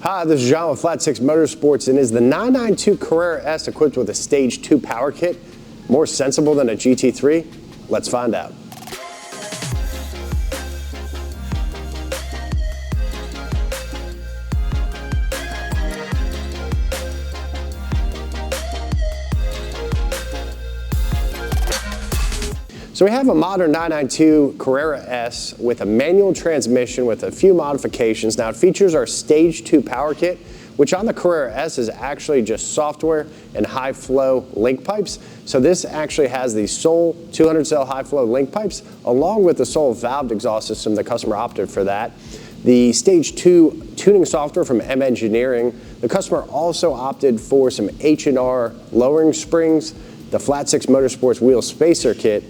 Hi, this is John with Flat 6 Motorsports, and is the 992 Carrera S equipped with a Stage 2 power kit more sensible than a GT3? Let's find out. So we have a modern 992 Carrera S with a manual transmission with a few modifications. Now it features our Stage 2 power kit, which on the Carrera S is actually just software and high flow link pipes. So this actually has the sole 200 cell high flow link pipes along with the sole valved exhaust system. The customer opted for that. The Stage 2 tuning software from M Engineering. The customer also opted for some H&R Lowering Springs, the Flat 6 Motorsports wheel spacer kit,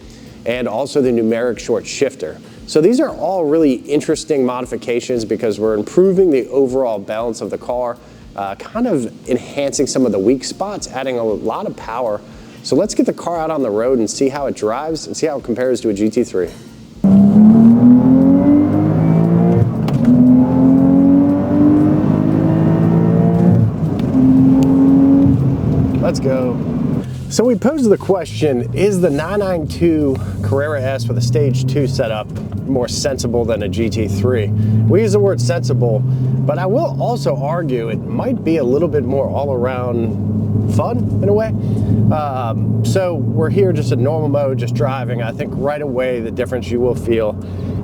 and also the Numeric Shifter. So these are all really interesting modifications because we're improving the overall balance of the car, kind of enhancing some of the weak spots, adding a lot of power. So let's get the car out on the road and see how it drives and see how it compares to a GT3. Let's go. So we posed the question, is the 992 Carrera S with a Stage 2 setup more sensible than a GT3? We use the word sensible, but I will also argue it might be a little bit more all-around fun in a way. So we're here just in normal mode, just driving. I think right away the difference you will feel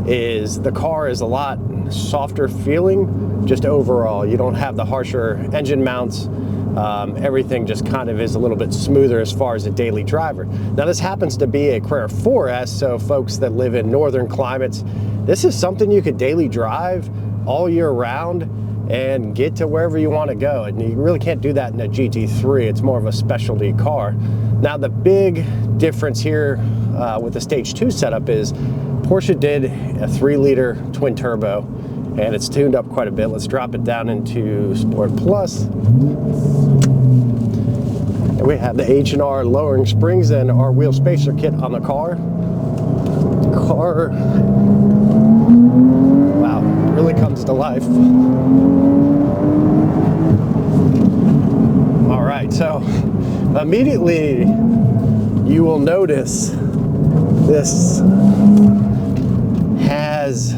is the car is a lot softer feeling just overall. You don't have the harsher engine mounts. Everything just kind of is a little bit smoother as far as a daily driver. Now this happens to be a Carrera 4S, so folks that live in northern climates, this is something you could daily drive all year round and get to wherever you want to go. And you really can't do that in a GT3. It's more of a specialty car. Now the big difference here with the Stage 2 setup is Porsche did a 3-liter twin turbo, and it's tuned up quite a bit. Let's drop it down into Sport Plus. And we have the H&R Lowering Springs and our wheel spacer kit on the car. Wow, really comes to life. All right, so immediately you will notice this has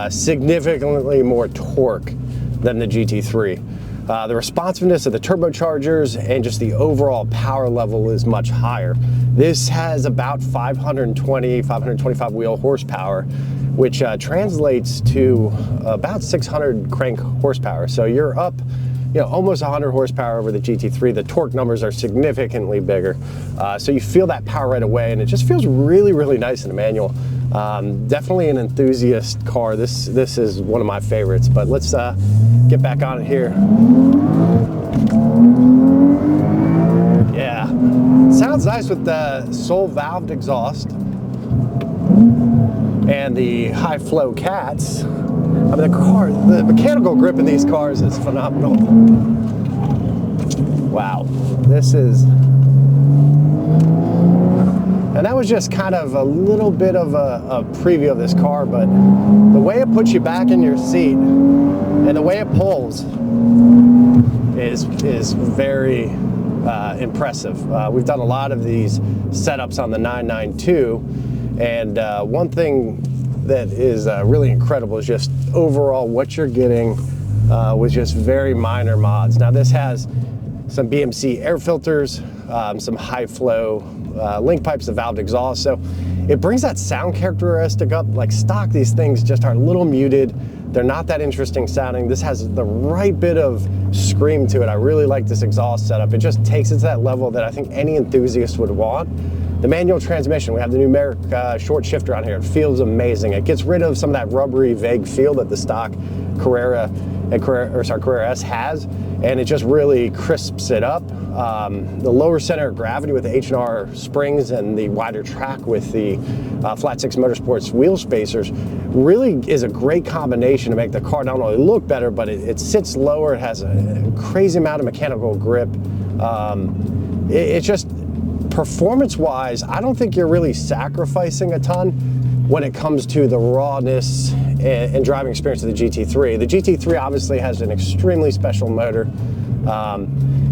significantly more torque than the GT3. The responsiveness of the turbochargers and just the overall power level is much higher. This has about 525 wheel horsepower, which translates to about 600 crank horsepower. So you're up, almost 100 horsepower over the GT3. The torque numbers are significantly bigger. So you feel that power right away, and it just feels really, really nice in a manual. Definitely an enthusiast car. This is one of my favorites, but let's get back on it here. Yeah, sounds nice with the sole valved exhaust and the high flow cats. I mean, the mechanical grip in these cars is phenomenal. Wow, this is, and that was just kind of a little bit of a preview of this car, but the way it puts you back in your seat and the way it pulls is very impressive. We've done a lot of these setups on the 992, and one thing that is really incredible is just overall what you're getting with just very minor mods. Now this has some BMC air filters, some high flow link pipes, the valved exhaust, so it brings that sound characteristic up. Like stock, these things just are a little muted. They're not that interesting sounding. This has the right bit of scream to it. I really like this exhaust setup. It just takes it to that level that I think any enthusiast would want. The manual transmission, we have the numeric shifter on here. It feels amazing. It gets rid of some of that rubbery, vague feel that the stock Carrera S has, and it just really crisps it up. The lower center of gravity with the H&R springs and the wider track with the Flat 6 Motorsports wheel spacers really is a great combination to make the car not only look better, but it sits lower. It has a crazy amount of mechanical grip. It's just, performance-wise, I don't think you're really sacrificing a ton when it comes to the rawness and driving experience of the GT3. The GT3 obviously has an extremely special motor.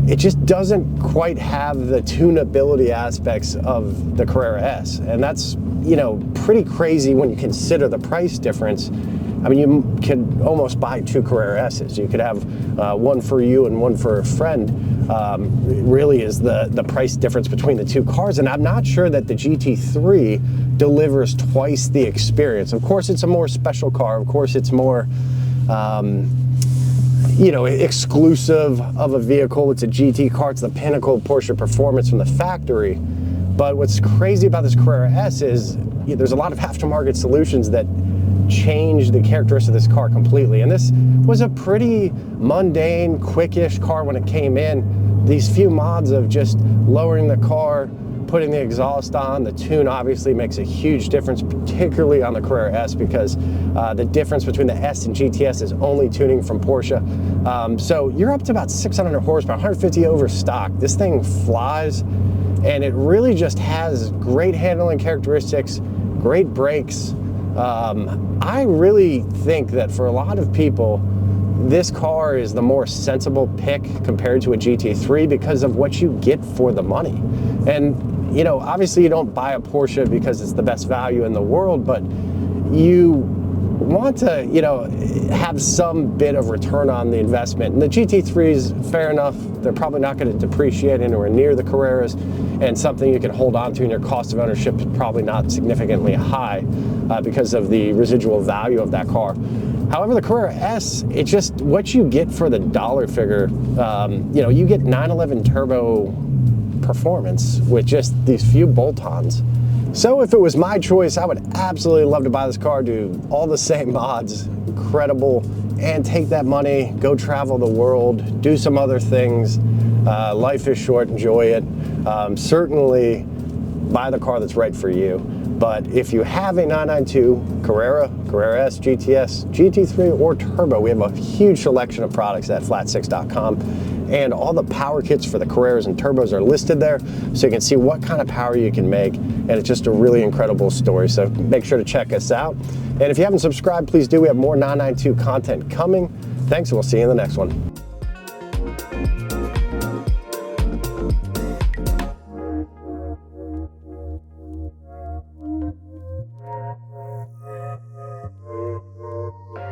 It just doesn't quite have the tunability aspects of the Carrera S, and that's, you know, pretty crazy when you consider the price difference. I mean, you could almost buy 2 Carrera S's. You could have one for you and one for a friend. It really is the price difference between the 2 cars, and I'm not sure that the GT3 delivers twice the experience. Of course, it's a more special car. Of course, it's more, you know, exclusive of a vehicle. It's a GT car. It's the pinnacle of Porsche performance from the factory. But what's crazy about this Carrera S is there's a lot of aftermarket solutions that change the characteristics of this car completely. And this was a pretty mundane, quickish car when it came in. These few mods of just lowering the car, putting the exhaust on, the tune obviously makes a huge difference, particularly on the Carrera S, because the difference between the S and GTS is only tuning from Porsche. So you're up to about 600 horsepower, 150 over stock. This thing flies, and it really just has great handling characteristics, great brakes. I really think that for a lot of people, this car is the more sensible pick compared to a GT3 because of what you get for the money. And, you know, obviously you don't buy a Porsche because it's the best value in the world, but you want to, you know, have some bit of return on the investment. And the GT3s, fair enough, they're probably not going to depreciate anywhere near the Carreras, and something you can hold on to, and your cost of ownership is probably not significantly high because of the residual value of that car. However, the Carrera S, it's just what you get for the dollar figure. You know, you get 911 turbo performance with just these few bolt-ons. So if it was my choice, I would absolutely love to buy this car, do all the same mods, incredible, and take that money, go travel the world, do some other things. Life is short, enjoy it. Certainly buy the car that's right for you. But if you have a 992 Carrera, Carrera S, GTS, GT3, or Turbo, we have a huge selection of products at flat6.com. And all the power kits for the Carreras and Turbos are listed there, so you can see what kind of power you can make. And it's just a really incredible story, so make sure to check us out. And if you haven't subscribed, please do. We have more 992 content coming. Thanks, and we'll see you in the next one.